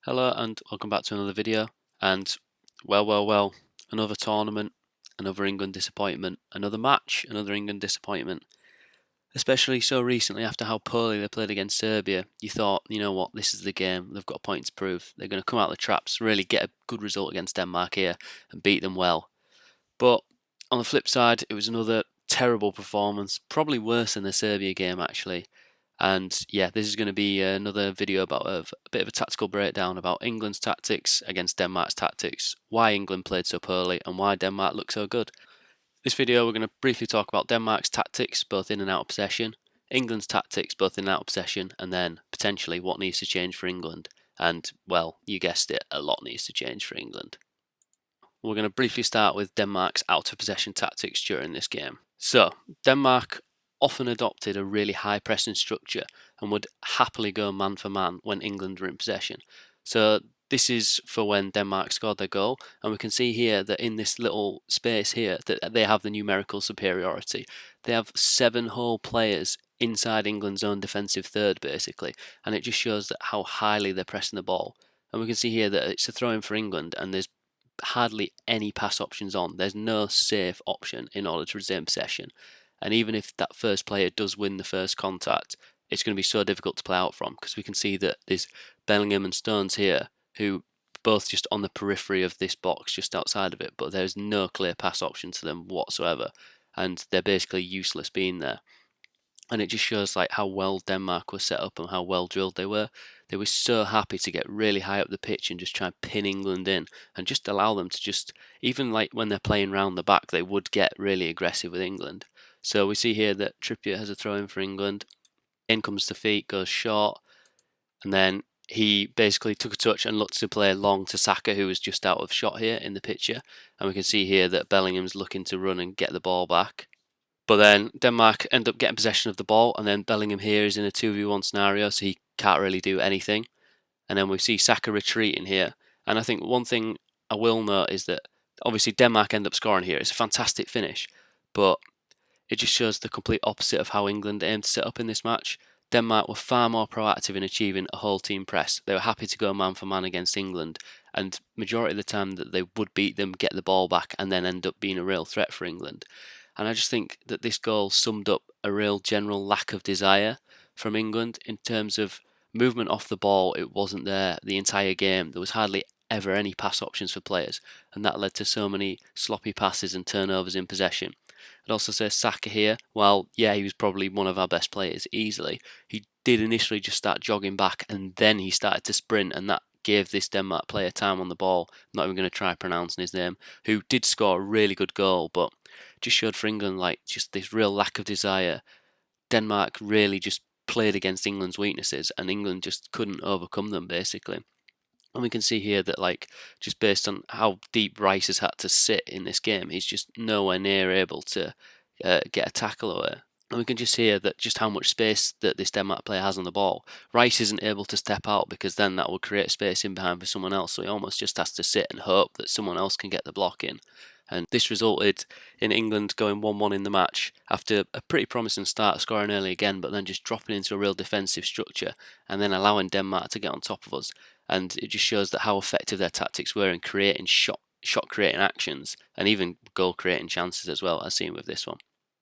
Hello and welcome back to another video. And well, another tournament, another England disappointment, another match, another England disappointment. Especially so recently after how poorly they played against Serbia, you thought, you know what, this is the game. They've got a point to prove. They're going to come out of the traps, really get a good result against Denmark here and beat them well. But on the flip side, it was another terrible performance, probably worse than the Serbia game actually. And yeah, this is going to be another video about a bit of a tactical breakdown about England's tactics against Denmark's tactics, why England played so poorly, and why Denmark looked so good. This video, we're going to briefly talk about Denmark's tactics, both in and out of possession, England's tactics, both in and out of possession, and then potentially what needs to change for England. And, well, you guessed it, a lot needs to change for England. We're going to briefly start with Denmark's out of possession tactics during this game. So, Denmark often adopted a really high pressing structure and would happily go man for man when England were in possession. So this is for when Denmark scored their goal, and we can see here that in this little space here that they have the numerical superiority. They have 7 whole players inside England's own defensive third basically, and it just shows that how highly they're pressing the ball. And we can see here that it's a throw in for England and there's hardly any pass options on. There's no safe option in order to retain possession. And even if that first player does win the first contact, it's going to be so difficult to play out from because we can see that there's Bellingham and Stones here who both just on the periphery of this box just outside of it, but there's no clear pass option to them whatsoever, and they're basically useless being there. And it just shows like how well Denmark was set up and how well drilled they were. They were so happy to get really high up the pitch and just try and pin England in and just allow them to just, even like when they're playing round the back, they would get really aggressive with England. So we see here that Trippier has a throw in for England. In comes the feet, goes short, and then he basically took a touch and looked to play long to Saka, who was just out of shot here in the picture. And we can see here that Bellingham's looking to run and get the ball back. But then Denmark end up getting possession of the ball, and then Bellingham here is in a 2v1 scenario, so he can't really do anything. And then we see Saka retreating here. And I think one thing I will note is that obviously Denmark end up scoring here. It's a fantastic finish, but it just shows the complete opposite of how England aimed to set up in this match. Denmark were far more proactive in achieving a whole team press. They were happy to go man for man against England, and majority of the time that they would beat them, get the ball back, and then end up being a real threat for England. And I just think that this goal summed up a real general lack of desire from England in terms of movement off the ball. It wasn't there the entire game. There was hardly ever any pass options for players, and that led to so many sloppy passes and turnovers in possession. It also says Saka here. Well, yeah, he was probably one of our best players easily. He did initially just start jogging back and then he started to sprint, and that gave this Denmark player time on the ball. I'm not even going to try pronouncing his name, who did score a really good goal, but just showed for England like just this real lack of desire. Denmark really just played against England's weaknesses and England just couldn't overcome them basically. And we can see here that, like, just based on how deep Rice has had to sit in this game, he's just nowhere near able to get a tackle away. And we can just hear that just how much space that this Denmark player has on the ball. Rice isn't able to step out because then that would create space in behind for someone else. So he almost just has to sit and hope that someone else can get the block in. And this resulted in England going 1-1 in the match after a pretty promising start, scoring early again, but then just dropping into a real defensive structure and then allowing Denmark to get on top of us. And it just shows that how effective their tactics were in creating shot creating actions and even goal creating chances as well, as seen with this one.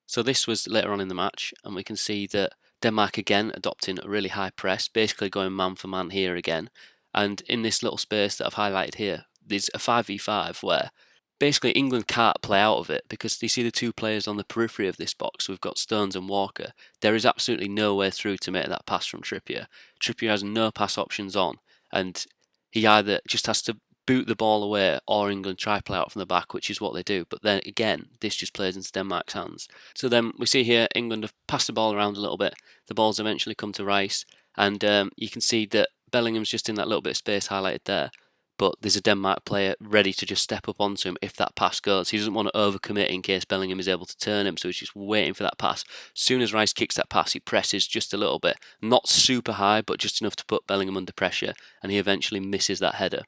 So this was later on in the match, and we can see that Denmark again adopting a really high press, basically going man for man here again. And in this little space that I've highlighted here, there's a 5v5 where basically England can't play out of it because you see the 2 players on the periphery of this box. We've got Stones and Walker. There is absolutely no way through to make that pass from Trippier. Trippier has no pass options on, and he either just has to boot the ball away or England try play out from the back, which is what they do. But then again, this just plays into Denmark's hands. So then we see here England have passed the ball around a little bit. The ball's eventually come to Rice, and you can see that Bellingham's just in that little bit of space highlighted there. But there's a Denmark player ready to just step up onto him if that pass goes. He doesn't want to overcommit in case Bellingham is able to turn him, so he's just waiting for that pass. As soon as Rice kicks that pass, he presses just a little bit. Not super high, but just enough to put Bellingham under pressure, and he eventually misses that header.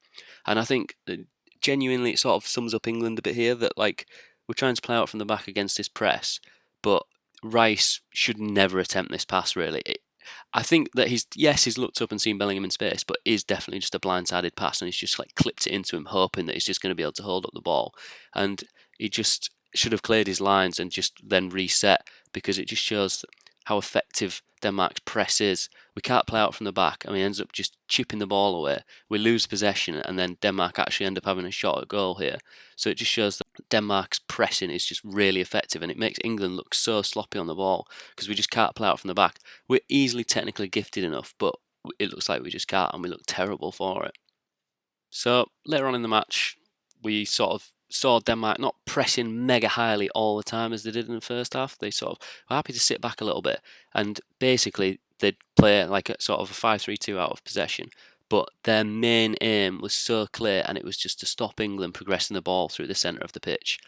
And I think genuinely it sort of sums up England a bit here, that like we're trying to play out from the back against this press, but Rice should never attempt this pass really. I think that he's looked up and seen Bellingham in space, but is definitely just a blindsided pass, and he's just like clipped it into him, hoping that he's just going to be able to hold up the ball, and he just should have cleared his lines and just then reset, because it just shows how effective Denmark's press is. We can't play out from the back, and he ends up just chipping the ball away. We lose possession, and then Denmark actually end up having a shot at goal here. So it just shows that Denmark's pressing is just really effective, and it makes England look so sloppy on the ball because we just can't play out from the back. We're easily technically gifted enough, but it looks like we just can't, and we look terrible for it. So later on in the match, we sort of saw Denmark not pressing mega highly all the time as they did in the first half. They sort of were happy to sit back a little bit, and basically they'd play like a sort of a 5-3-2 out of possession. But their main aim was so clear, and it was just to stop England progressing the ball through the centre of the pitch.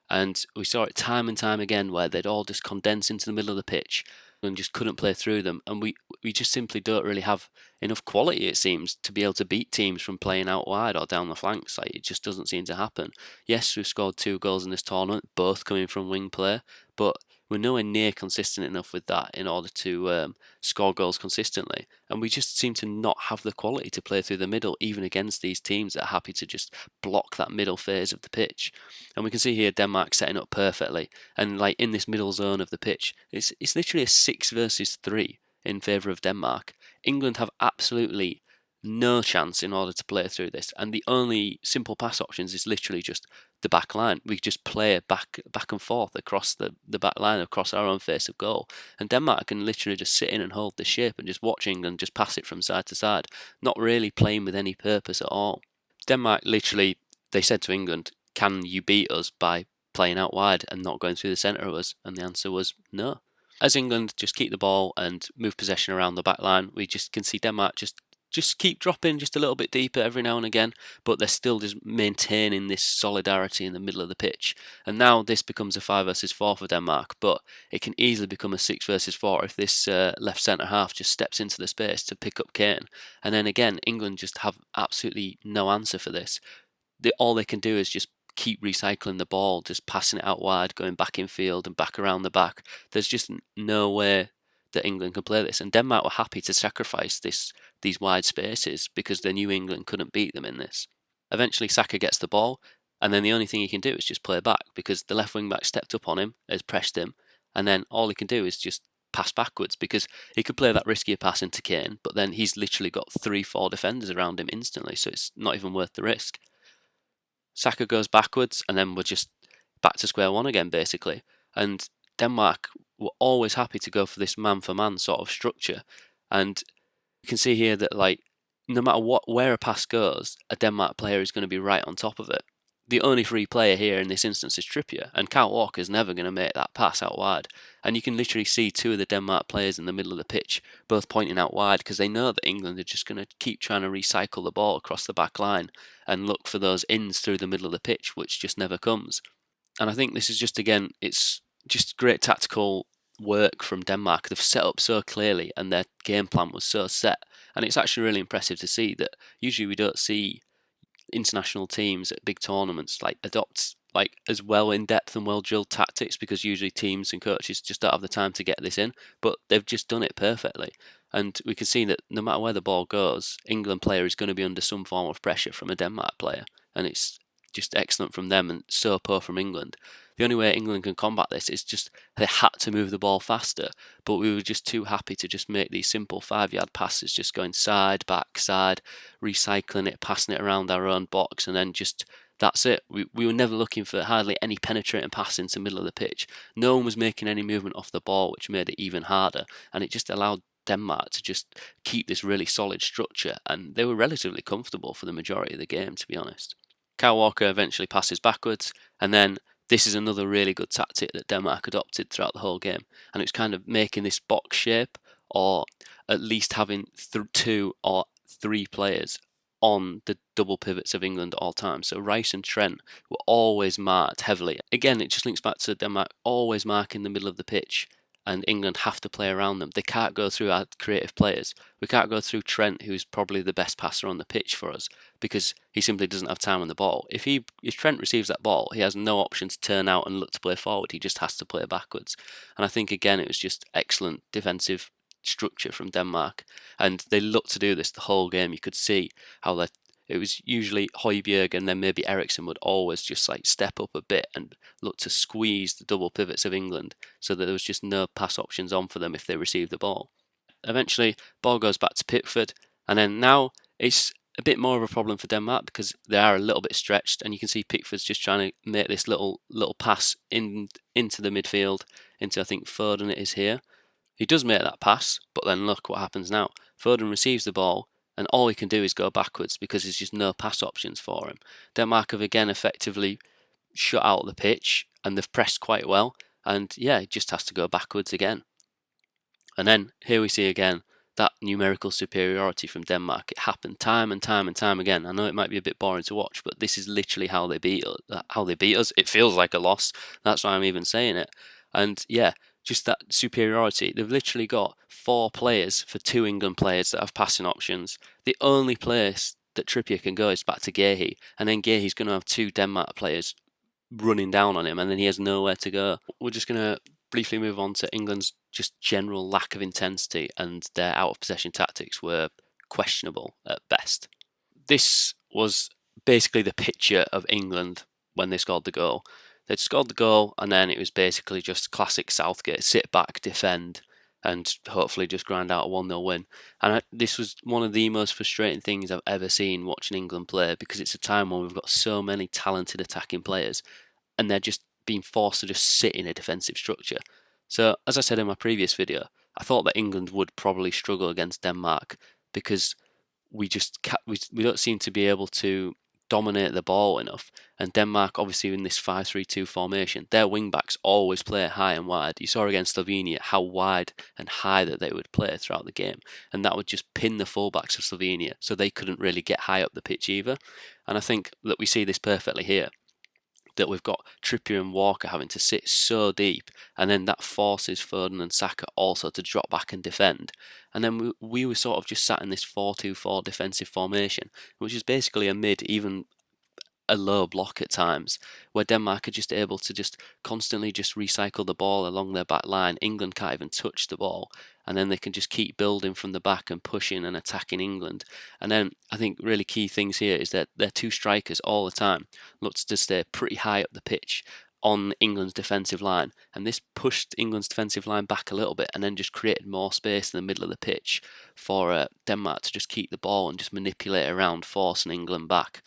And we saw it time and time again where they'd all just condense into the middle of the pitch and just couldn't play through them. And we just simply don't really have enough quality, it seems, to be able to beat teams from playing out wide or down the flanks. Like, it just doesn't seem to happen. Yes, we've scored 2 goals in this tournament, both coming from wing play, but we're nowhere near consistent enough with that in order to score goals consistently. And we just seem to not have the quality to play through the middle, even against these teams that are happy to just block that middle phase of the pitch. And we can see here Denmark setting up perfectly. And like in this middle zone of the pitch, it's literally a 6 versus 3 in favour of Denmark. England have absolutely no chance in order to play through this, and the only simple pass options is literally just the back line. We just play back and forth across the back line, across our own face of goal, and Denmark can literally just sit in and hold the shape and just watch England just pass it from side to side, not really playing with any purpose at all. Denmark literally, they said to England, can you beat us by playing out wide and not going through the centre of us? And the answer was no. As England just keep the ball and move possession around the back line, we just can see Denmark just keep dropping just a little bit deeper every now and again, but they're still just maintaining this solidarity in the middle of the pitch. And now this becomes a 5 versus 4 for Denmark, but it can easily become a 6 versus 4 if this left centre half just steps into the space to pick up Kane. And then again, England just have absolutely no answer for this. All they can do is just keep recycling the ball, just passing it out wide, going back in field and back around the back. There's just no way that England can play this, and Denmark were happy to sacrifice these wide spaces because they knew England couldn't beat them in this. Eventually Saka gets the ball, and then the only thing he can do is just play back because the left wing back stepped up on him, has pressed him, and then all he can do is just pass backwards because he could play that riskier pass into Kane, but then he's literally got 3-4 defenders around him instantly, so it's not even worth the risk. Saka goes backwards, and then we're just back to square one again, basically. And Denmark were always happy to go for this man-for-man sort of structure. And you can see here that, like, no matter where a pass goes, a Denmark player is going to be right on top of it. The only free player here in this instance is Trippier, and Kyle Walker's never going to make that pass out wide. And you can literally see 2 of the Denmark players in the middle of the pitch both pointing out wide because they know that England are just going to keep trying to recycle the ball across the back line and look for those ins through the middle of the pitch, which just never comes. And I think this is just, again, it's just great tactical work from Denmark. They've set up so clearly and their game plan was so set. And it's actually really impressive to see that usually we don't see international teams at big tournaments like adopt like as well in depth and well drilled tactics, because usually teams and coaches just don't have the time to get this in, but they've just done it perfectly. And we can see that no matter where the ball goes, England player is going to be under some form of pressure from a Denmark player, and it's just excellent from them and so poor from England. The only way England can combat this is just they had to move the ball faster, but we were just too happy to just make these simple 5-yard passes, just going side, back, side, recycling it, passing it around our own box, and then just that's it. We were never looking for hardly any penetrating pass into the middle of the pitch. No one was making any movement off the ball, which made it even harder, and it just allowed Denmark to just keep this really solid structure, and they were relatively comfortable for the majority of the game, to be honest. Kyle Walker eventually passes backwards, and then this is another really good tactic that Denmark adopted throughout the whole game, and it's kind of making this box shape, or at least having 2 or 3 players on the double pivots of England at all times. So Rice and Trent were always marked heavily. Again, it just links back to Denmark always marking the middle of the pitch, and England have to play around them. They can't go through our creative players. We can't go through Trent, who's probably the best passer on the pitch for us, because he simply doesn't have time on the ball. If Trent receives that ball, he has no option to turn out and look to play forward. He just has to play backwards. And I think, again, it was just excellent defensive structure from Denmark, and they looked to do this the whole game. You could see how it was usually Højbjerg and then maybe Eriksen would always just like step up a bit and look to squeeze the double pivots of England so that there was just no pass options on for them if they received the ball. Eventually, ball goes back to Pickford, and then now it's a bit more of a problem for Denmark because they are a little bit stretched, and you can see Pickford's just trying to make this little pass into the midfield, into I think Foden it is here. He does make that pass, but then look what happens now. Foden receives the ball, and all he can do is go backwards because there's just no pass options for him. Denmark have again effectively shut out the pitch, and they've pressed quite well, and yeah, he just has to go backwards again. And then here we see again that numerical superiority from Denmark. It happened time and time and time again. I know it might be a bit boring to watch, but this is literally how they beat us. It feels like a loss. That's why I'm even saying it. And yeah, just that superiority. They've literally got 4 players for 2 England players that have passing options. The only place that Trippier can go is back to Guéhi, and then Guéhi's going to have 2 Denmark players running down on him, and then he has nowhere to go. We're just going to briefly move on to England's just general lack of intensity, and their out of possession tactics were questionable at best. This was basically the picture of England when they scored the goal. They'd scored the goal, and then it was basically just classic Southgate: sit back, defend, and hopefully just grind out a 1-0 win. And this was one of the most frustrating things I've ever seen watching England play, because it's a time when we've got so many talented attacking players, and they're just being forced to just sit in a defensive structure. So, as I said in my previous video, I thought that England would probably struggle against Denmark because we don't seem to be able to dominate the ball enough. And Denmark, obviously in this 5-3-2 formation, their wing-backs always play high and wide. You saw against Slovenia how wide and high that they would play throughout the game, and that would just pin the full-backs of Slovenia, so they couldn't really get high up the pitch either. And I think that we see this perfectly here, that we've got Trippier and Walker having to sit so deep, and then that forces Foden and Saka also to drop back and defend. And then we were sort of just sat in this 4-2-4 defensive formation, which is basically a mid, even a low block at times, where Denmark are just able to just constantly just recycle the ball along their back line. England can't even touch the ball, and then they can just keep building from the back and pushing and attacking England. And then I think really key things here is that their 2 strikers all the time looked to stay pretty high up the pitch on England's defensive line, and this pushed England's defensive line back a little bit, and then just created more space in the middle of the pitch for Denmark to just keep the ball and just manipulate around, forcing England back.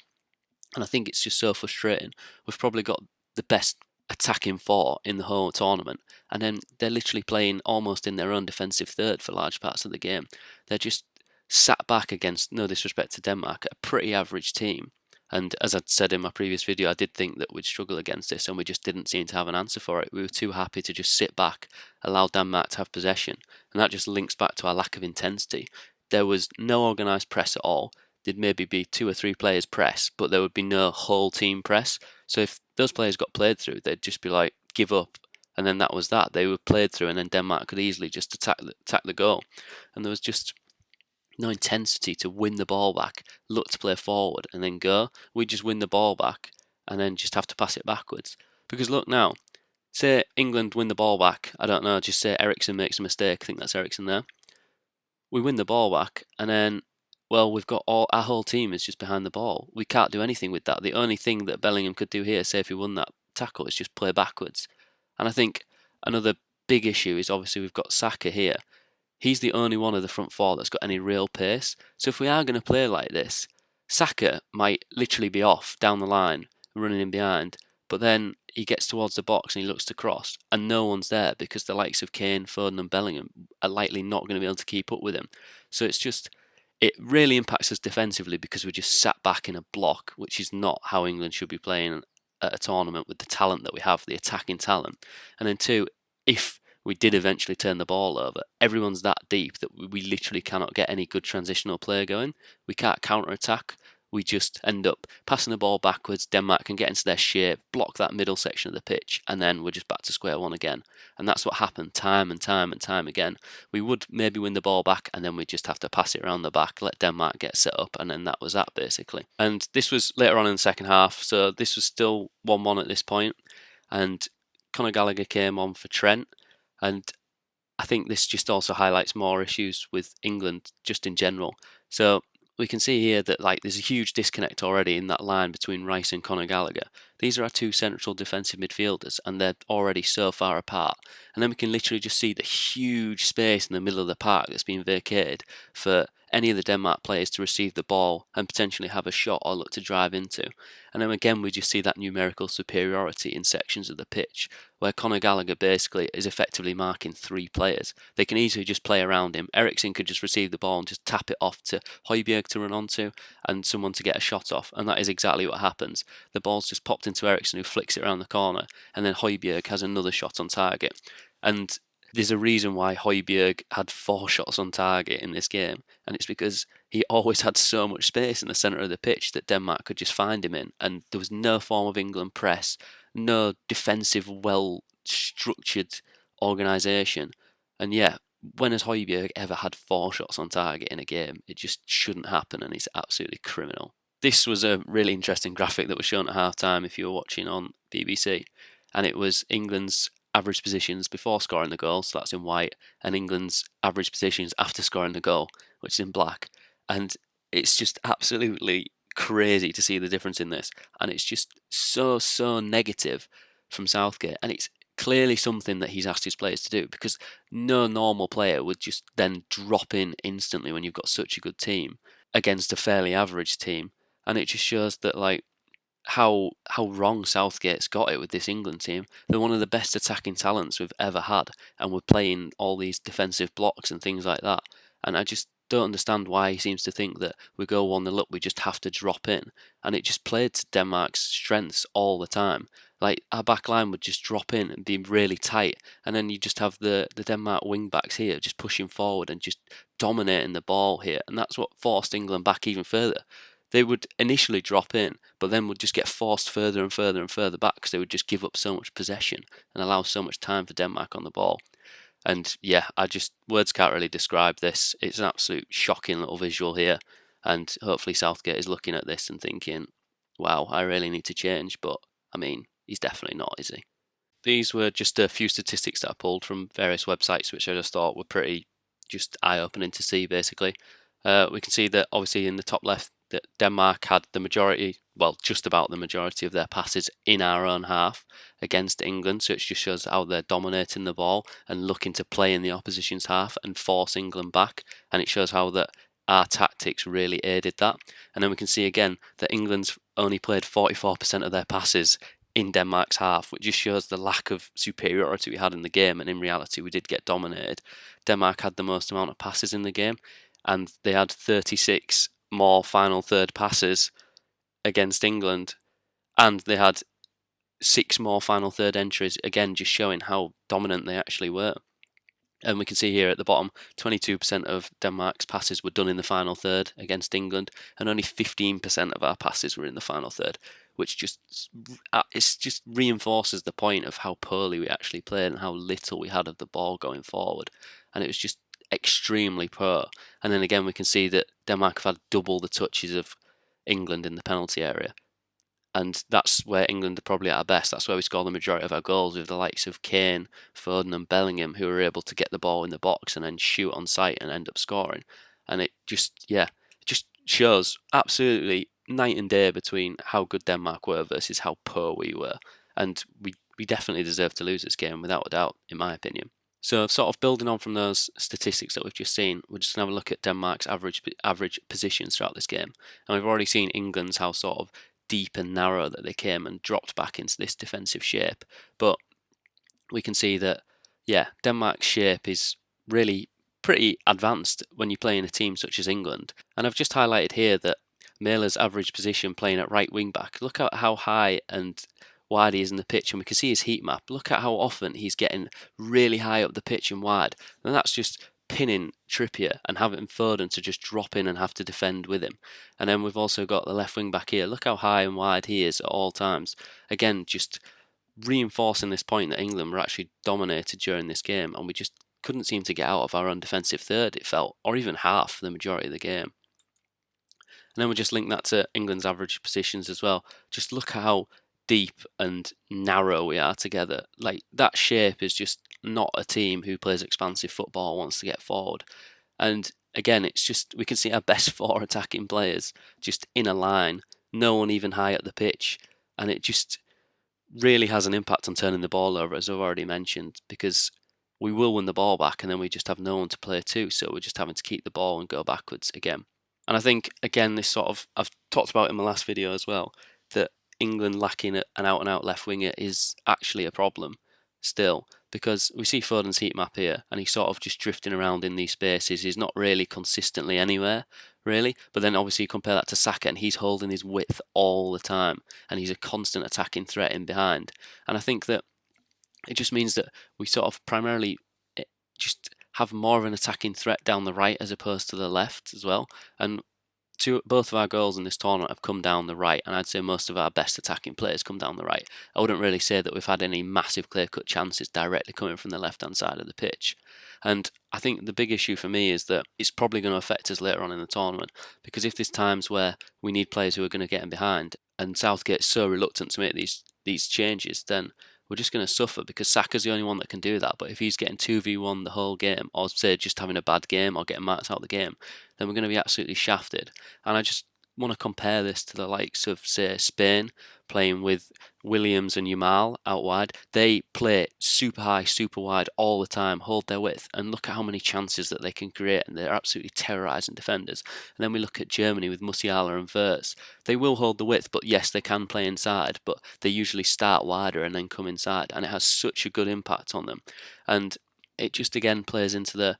And I think it's just so frustrating. We've probably got the best attacking 4 in the whole tournament, and then they're literally playing almost in their own defensive third for large parts of the game. They're just sat back against, no disrespect to Denmark, a pretty average team. And as I said in my previous video, I did think that we'd struggle against this, and we just didn't seem to have an answer for it. We were too happy to just sit back, allow Denmark to have possession, and that just links back to our lack of intensity. There was no organised press at all. There'd maybe be 2 or 3 players press, but there would be no whole team press. So if those players got played through, they'd just be like, give up, and then that was that. They were played through, and then Denmark could easily just attack the goal. And there was just no intensity to win the ball back, look to play forward, and then go. We just win the ball back, and then just have to pass it backwards. Because look now, say England win the ball back, I don't know, just say Eriksen makes a mistake, I think that's Eriksen there. We win the ball back, and then, well, we've got our whole team is just behind the ball. We can't do anything with that. The only thing that Bellingham could do here, say if he won that tackle, is just play backwards. And I think another big issue is obviously we've got Saka here. He's the only one of the front 4 that's got any real pace. So if we are going to play like this, Saka might literally be off down the line, running in behind, but then he gets towards the box and he looks to cross, and no one's there because the likes of Kane, Foden and Bellingham are likely not going to be able to keep up with him. So it really impacts us defensively because we're just sat back in a block, which is not how England should be playing at a tournament with the talent that we have, the attacking talent. And then 2, if we did eventually turn the ball over, everyone's that deep that we literally cannot get any good transitional play going. We can't counter-attack. We just end up passing the ball backwards. Denmark can get into their shape, block that middle section of the pitch, and then we're just back to square one again. And that's what happened time and time and time again. We would maybe win the ball back, and then we'd just have to pass it around the back, let Denmark get set up, and then that was that basically. And this was later on in the second half, so this was still 1-1 at this point, and Conor Gallagher came on for Trent, and I think this just also highlights more issues with England just in general. So we can see here that like there's a huge disconnect already in that line between Rice and Conor Gallagher. These are our two central defensive midfielders, and they're already so far apart. And then we can literally just see the huge space in the middle of the park that's been vacated for any of the Denmark players to receive the ball and potentially have a shot or look to drive into. And then again, we just see that numerical superiority in sections of the pitch, where Conor Gallagher basically is effectively marking 3 players. They can easily just play around him. Eriksen could just receive the ball and just tap it off to Højbjerg to run onto and someone to get a shot off, and that is exactly what happens. The ball's just popped into Eriksen, who flicks it around the corner, and then Højbjerg has another shot on target. And there's a reason why Højbjerg had 4 shots on target in this game, and it's because he always had so much space in the centre of the pitch that Denmark could just find him in, and there was no form of England press, no defensive, well-structured organisation. And yeah, when has Højbjerg ever had 4 shots on target in a game? It just shouldn't happen, and it's absolutely criminal. This was a really interesting graphic that was shown at half-time if you were watching on BBC, and it was England's average positions before scoring the goal, so that's in white, and England's average positions after scoring the goal, which is in black. And it's just absolutely crazy to see the difference in this, and it's just so negative from Southgate, and it's clearly something that he's asked his players to do, because no normal player would just then drop in instantly when you've got such a good team against a fairly average team. And it just shows that like how wrong Southgate's got it with this England team. They're one of the best attacking talents we've ever had, and we're playing all these defensive blocks and things like that. And I just don't understand why he seems to think that we go 1-0 up, we just have to drop in. And it just played to Denmark's strengths all the time. Like, our back line would just drop in and be really tight, and then you just have the Denmark wing backs here just pushing forward and just dominating the ball here, and that's what forced England back even further. They would initially drop in, but then would just get forced further and further and further back because they would just give up so much possession and allow so much time for Denmark on the ball. And yeah, words can't really describe this. It's an absolute shocking little visual here, and hopefully Southgate is looking at this and thinking, wow, I really need to change, but I mean, he's definitely not, is he? These were just a few statistics that I pulled from various websites, which I just thought were pretty just eye-opening to see, basically. We can see that obviously in the top left that Denmark had the majority, well, just about the majority of their passes in our own half against England, so it just shows how they're dominating the ball and looking to play in the opposition's half and force England back, and it shows how that our tactics really aided that. And then we can see again that England's only played 44% of their passes in Denmark's half, which just shows the lack of superiority we had in the game, and in reality we did get dominated. Denmark had the most amount of passes in the game, and they had 36 more final third passes against England, and they had 6 more final third entries, again just showing how dominant they actually were. And we can see here at the bottom, 22% of Denmark's passes were done in the final third against England, and only 15% of our passes were in the final third, which just reinforces the point of how poorly we actually played and how little we had of the ball going forward. And it was just extremely poor. And then again, we can see that Denmark have had double the touches of England in the penalty area. And that's where England are probably at our best. That's where we score the majority of our goals, with the likes of Kane, Foden and Bellingham, who are able to get the ball in the box and then shoot on sight and end up scoring. And it just shows absolutely night and day between how good Denmark were versus how poor we were. And we definitely deserve to lose this game, without a doubt, in my opinion. So sort of building on from those statistics that we've just seen, we're just going to have a look at Denmark's average positions throughout this game. And we've already seen England's how sort of deep and narrow that they came and dropped back into this defensive shape. But we can see that, yeah, Denmark's shape is really pretty advanced when you're playing a team such as England. And I've just highlighted here that Mæhle's average position playing at right wing back, look at how high and wide he is in the pitch, and we can see his heat map. Look at how often he's getting really high up the pitch and wide, and that's just pinning Trippier and having Foden to just drop in and have to defend with him. And then we've also got the left wing back here. Look how high and wide he is at all times. Again, just reinforcing this point that England were actually dominated during this game, and we just couldn't seem to get out of our own defensive third, it felt, or even half for the majority of the game. And then we just link that to England's average positions as well. Just look how deep and narrow we are together. Like, that shape is just not a team who plays expansive football, wants to get forward. And again, it's just, we can see our best 4 attacking players just in a line, no one even high at the pitch. And it just really has an impact on turning the ball over, as I've already mentioned, because we will win the ball back and then we just have no one to play to. So we're just having to keep the ball and go backwards again. And I think, again, this sort of, I've talked about in my last video as well, that England lacking an out-and-out left winger is actually a problem still, because we see Foden's heat map here and he's sort of just drifting around in these spaces. He's not really consistently anywhere, really. But then obviously you compare that to Saka and he's holding his width all the time and he's a constant attacking threat in behind. And I think that it just means that we sort of primarily just have more of an attacking threat down the right as opposed to the left as well. And both of our goals in this tournament have come down the right, and I'd say most of our best attacking players come down the right. I wouldn't really say that we've had any massive clear-cut chances directly coming from the left-hand side of the pitch. And I think the big issue for me is that it's probably going to affect us later on in the tournament, because if there's times where we need players who are going to get in behind, and Southgate's so reluctant to make these changes, then we're just going to suffer, because Saka's the only one that can do that. But if he's getting 2v1 the whole game, or say just having a bad game or getting marked out of the game, then we're going to be absolutely shafted. And I just want to compare this to the likes of, say, Spain, playing with Williams and Yamal out wide. They play super high, super wide all the time, hold their width, and look at how many chances that they can create, and they're absolutely terrorising defenders. And then we look at Germany with Musiala and Wirtz. They will hold the width, but yes, they can play inside, but they usually start wider and then come inside, and it has such a good impact on them. And it just again plays into the,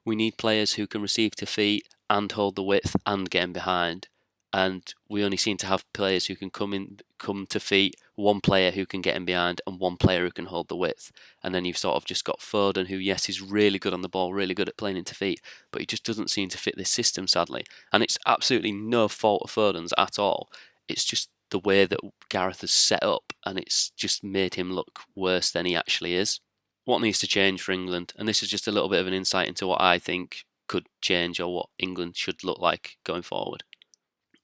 we need players who can receive to feet and hold the width and get in behind. And we only seem to have players who can come to feet, one player who can get in behind, and one player who can hold the width. And then you've sort of just got Foden, who, yes, is really good on the ball, really good at playing into feet, but he just doesn't seem to fit this system, sadly. And it's absolutely no fault of Foden's at all. It's just the way that Gareth has set up, and it's just made him look worse than he actually is. What needs to change for England? And this is just a little bit of an insight into what I think could change, or what England should look like going forward.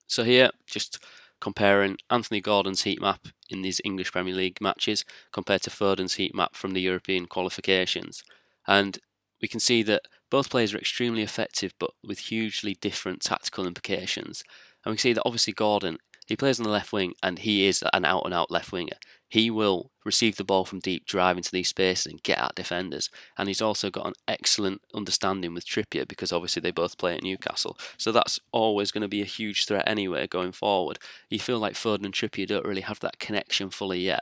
So here, just comparing Anthony Gordon's heat map in these English Premier League matches compared to Foden's heat map from the European qualifications. And we can see that both players are extremely effective, but with hugely different tactical implications. And we can see that obviously Gordon, he plays on the left wing and he is an out-and-out left winger. He will receive the ball from deep, drive into these spaces and get at defenders. And he's also got an excellent understanding with Trippier, because obviously they both play at Newcastle. So that's always going to be a huge threat anyway going forward. You feel like Foden and Trippier don't really have that connection fully yet.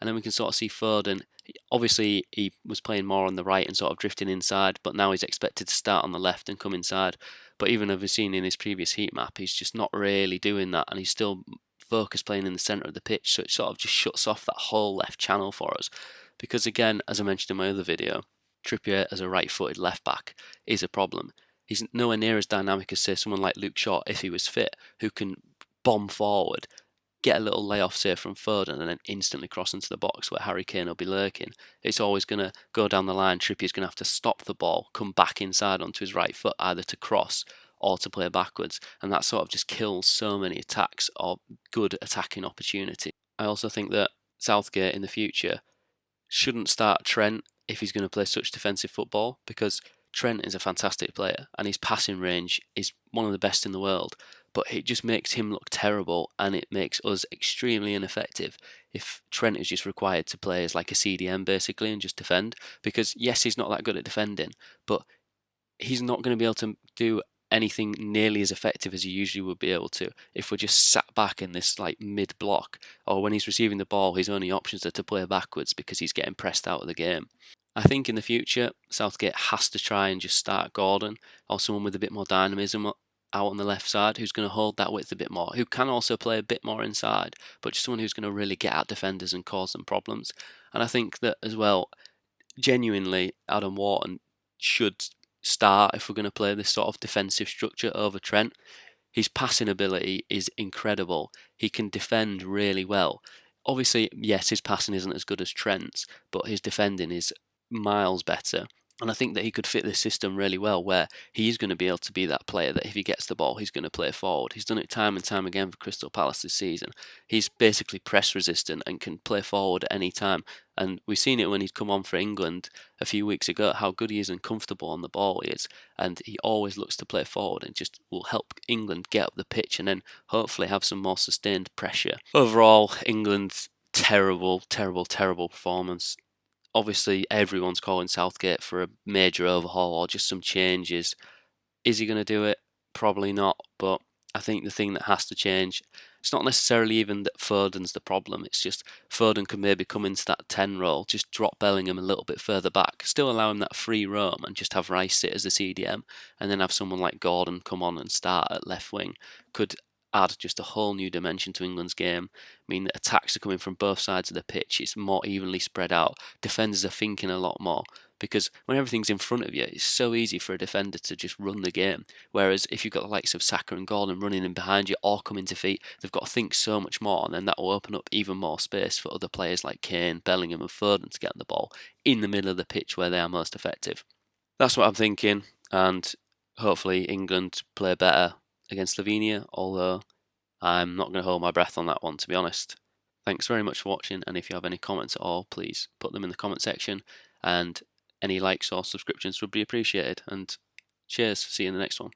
And then we can sort of see Foden, obviously he was playing more on the right and sort of drifting inside, but now he's expected to start on the left and come inside. But even as we've seen in his previous heat map, he's just not really doing that, and he's still focus playing in the centre of the pitch, so it sort of just shuts off that whole left channel for us. Because again, as I mentioned in my other video, Trippier as a right-footed left-back is a problem. He's nowhere near as dynamic as, say, someone like Luke Shaw, if he was fit, who can bomb forward, get a little layoff, say, from Foden, and then instantly cross into the box where Harry Kane will be lurking. It's always going to go down the line. Trippier's going to have to stop the ball, come back inside onto his right foot, either to cross or to play backwards, and that sort of just kills so many attacks or good attacking opportunity. I also think that Southgate in the future shouldn't start Trent if he's going to play such defensive football, because Trent is a fantastic player and his passing range is one of the best in the world, but it just makes him look terrible and it makes us extremely ineffective if Trent is just required to play as like a CDM basically and just defend, because yes, he's not that good at defending, but he's not going to be able to do anything nearly as effective as he usually would be able to if we're just sat back in this like mid block, or when he's receiving the ball his only options are to play backwards because he's getting pressed out of the game. I think in the future Southgate has to try and just start Gordon, or someone with a bit more dynamism out on the left side who's going to hold that width a bit more, who can also play a bit more inside, but just someone who's going to really get at defenders and cause them problems. And I think that as well, genuinely, Adam Wharton should start if we're going to play this sort of defensive structure over Trent. His passing ability is incredible. He can defend really well. Obviously, yes, his passing isn't as good as Trent's, but his defending is miles better. And I think that he could fit this system really well, where he's going to be able to be that player that if he gets the ball, he's going to play forward. He's done it time and time again for Crystal Palace this season. He's basically press resistant and can play forward at any time. And we've seen it when he's come on for England a few weeks ago, how good he is and comfortable on the ball he is. And he always looks to play forward and just will help England get up the pitch and then hopefully have some more sustained pressure. Overall, England's terrible, terrible, terrible performance. Obviously, everyone's calling Southgate for a major overhaul or just some changes. Is he going to do it? Probably not. But I think the thing that has to change, it's not necessarily even that Foden's the problem. It's just Foden can maybe come into that 10 role, just drop Bellingham a little bit further back, still allow him that free roam and just have Rice sit as a CDM and then have someone like Gordon come on and start at left wing. Could add just a whole new dimension to England's game. I mean, the attacks are coming from both sides of the pitch. It's more evenly spread out. Defenders are thinking a lot more because when everything's in front of you, it's so easy for a defender to just run the game. Whereas if you've got the likes of Saka and Gordon running in behind you or coming to feet, they've got to think so much more, and then that will open up even more space for other players like Kane, Bellingham, and Foden to get the ball in the middle of the pitch where they are most effective. That's what I'm thinking, and hopefully England play better against Slovenia, although I'm not going to hold my breath on that one, to be honest. Thanks very much for watching, and if you have any comments at all, please put them in the comment section, and any likes or subscriptions would be appreciated. And cheers, see you in the next one.